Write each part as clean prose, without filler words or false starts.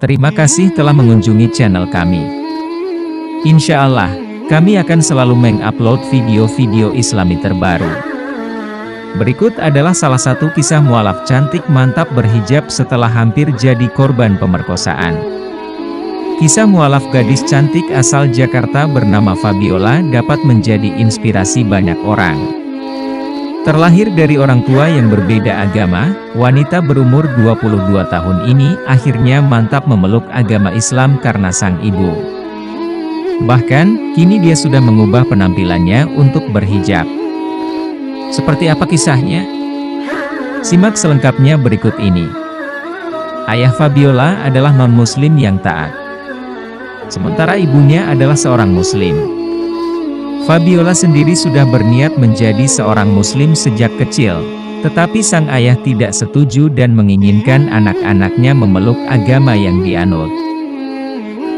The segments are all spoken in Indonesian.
Terima kasih telah mengunjungi channel kami. Insya Allah, kami akan selalu mengupload video-video Islami terbaru. Berikut adalah salah satu kisah mualaf cantik mantap berhijab setelah hampir jadi korban pemerkosaan. Kisah mualaf gadis cantik asal Jakarta bernama Fabiola dapat menjadi inspirasi banyak orang. Terlahir dari orang tua yang berbeda agama, wanita berumur 22 tahun ini akhirnya mantap memeluk agama Islam karena sang ibu. Bahkan, kini dia sudah mengubah penampilannya untuk berhijab. Seperti apa kisahnya? Simak selengkapnya berikut ini. Ayah Fabiola adalah non-muslim yang taat. Sementara ibunya adalah seorang muslim. Fabiola sendiri sudah berniat menjadi seorang muslim sejak kecil, tetapi sang ayah tidak setuju dan menginginkan anak-anaknya memeluk agama yang dianut.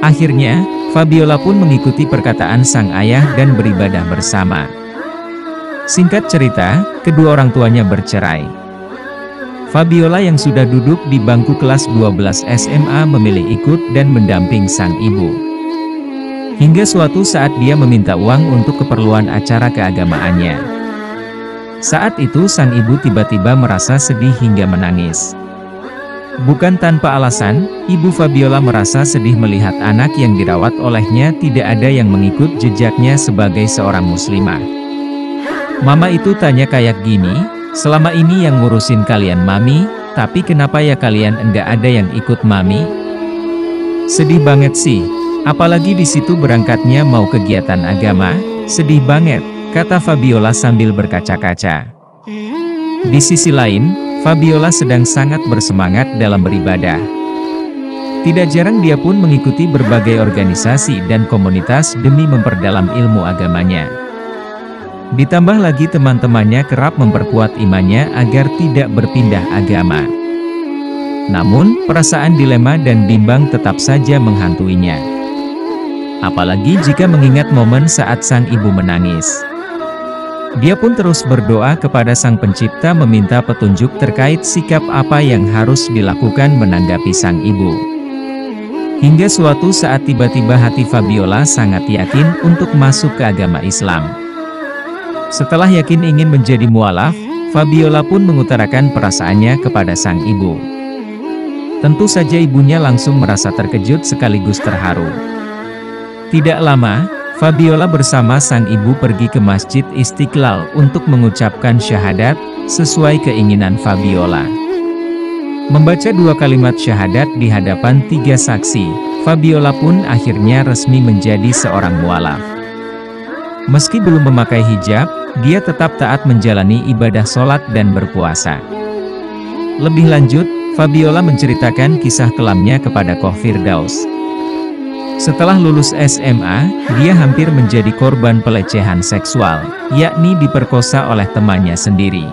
Akhirnya, Fabiola pun mengikuti perkataan sang ayah dan beribadah bersama. Singkat cerita, kedua orang tuanya bercerai. Fabiola yang sudah duduk di bangku kelas 12 SMA memilih ikut dan mendamping sang ibu. Hingga suatu saat dia meminta uang untuk keperluan acara keagamaannya. Saat itu sang ibu tiba-tiba merasa sedih hingga menangis. Bukan tanpa alasan, ibu Fabiola merasa sedih melihat anak yang dirawat olehnya tidak ada yang mengikut jejaknya sebagai seorang muslimah. Mama itu tanya kayak gini, selama ini yang ngurusin kalian mami, tapi kenapa ya kalian enggak ada yang ikut mami? Sedih banget sih. Apalagi di situ berangkatnya mau kegiatan agama, sedih banget, kata Fabiola sambil berkaca-kaca. Di sisi lain, Fabiola sedang sangat bersemangat dalam beribadah. Tidak jarang dia pun mengikuti berbagai organisasi dan komunitas demi memperdalam ilmu agamanya. Ditambah lagi teman-temannya kerap memperkuat imannya agar tidak berpindah agama. Namun, perasaan dilema dan bimbang tetap saja menghantuinya. Apalagi jika mengingat momen saat sang ibu menangis. Dia pun terus berdoa kepada Sang Pencipta meminta petunjuk terkait sikap apa yang harus dilakukan menanggapi sang ibu. Hingga suatu saat tiba-tiba hati Fabiola sangat yakin untuk masuk ke agama Islam. Setelah yakin ingin menjadi mualaf, Fabiola pun mengutarakan perasaannya kepada sang ibu. Tentu saja ibunya langsung merasa terkejut sekaligus terharu. Tidak lama, Fabiola bersama sang ibu pergi ke Masjid Istiqlal untuk mengucapkan syahadat, sesuai keinginan Fabiola. Membaca 2 kalimat syahadat di hadapan 3 saksi, Fabiola pun akhirnya resmi menjadi seorang mualaf. Meski belum memakai hijab, dia tetap taat menjalani ibadah sholat dan berpuasa. Lebih lanjut, Fabiola menceritakan kisah kelamnya kepada Koh Firdaus. Setelah lulus SMA, dia hampir menjadi korban pelecehan seksual, yakni diperkosa oleh temannya sendiri.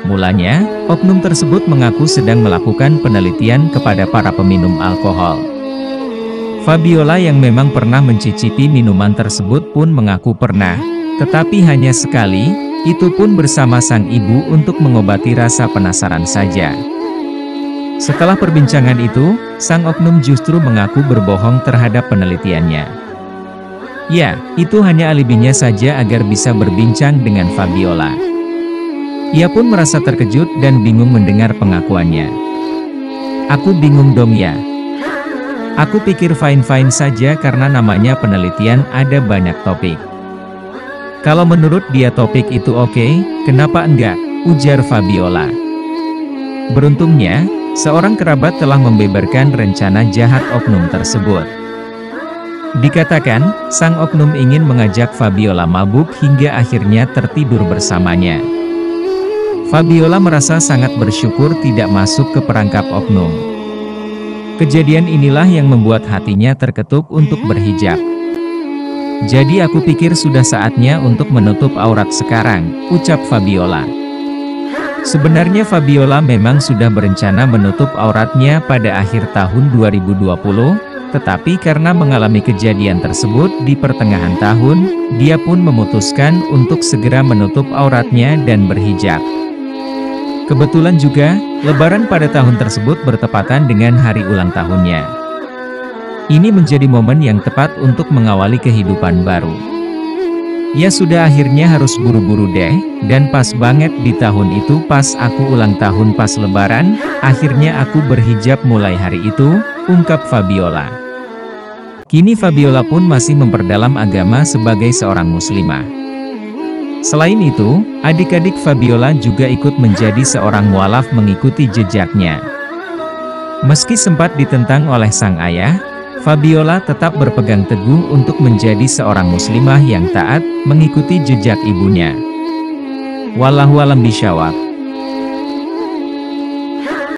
Mulanya, oknum tersebut mengaku sedang melakukan penelitian kepada para peminum alkohol. Fabiola yang memang pernah mencicipi minuman tersebut pun mengaku pernah, tetapi hanya sekali, itu pun bersama sang ibu untuk mengobati rasa penasaran saja. Setelah perbincangan itu, sang oknum justru mengaku berbohong terhadap penelitiannya. Ya, itu hanya alibinya saja agar bisa berbincang dengan Fabiola. Ia pun merasa terkejut dan bingung mendengar pengakuannya. Aku bingung dong ya. Aku pikir fine-fine saja karena namanya penelitian ada banyak topik. Kalau menurut dia topik itu oke, kenapa enggak? Ujar Fabiola. Beruntungnya, seorang kerabat telah membeberkan rencana jahat oknum tersebut. Dikatakan, sang oknum ingin mengajak Fabiola mabuk hingga akhirnya tertidur bersamanya. Fabiola merasa sangat bersyukur tidak masuk ke perangkap oknum. Kejadian inilah yang membuat hatinya terketuk untuk berhijab. Jadi aku pikir sudah saatnya untuk menutup aurat sekarang, ucap Fabiola. Sebenarnya Fabiola memang sudah berencana menutup auratnya pada akhir tahun 2020, tetapi karena mengalami kejadian tersebut di pertengahan tahun, dia pun memutuskan untuk segera menutup auratnya dan berhijab. Kebetulan juga, Lebaran pada tahun tersebut bertepatan dengan hari ulang tahunnya. Ini menjadi momen yang tepat untuk mengawali kehidupan baru. Ya sudah, akhirnya harus buru-buru deh, dan pas banget di tahun itu pas aku ulang tahun pas Lebaran, akhirnya aku berhijab mulai hari itu, ungkap Fabiola. Kini Fabiola pun masih memperdalam agama sebagai seorang muslimah. Selain itu, adik-adik Fabiola juga ikut menjadi seorang mualaf mengikuti jejaknya. Meski sempat ditentang oleh sang ayah, Fabiola tetap berpegang teguh untuk menjadi seorang muslimah yang taat, mengikuti jejak ibunya. Wallahu a'lam bishawab.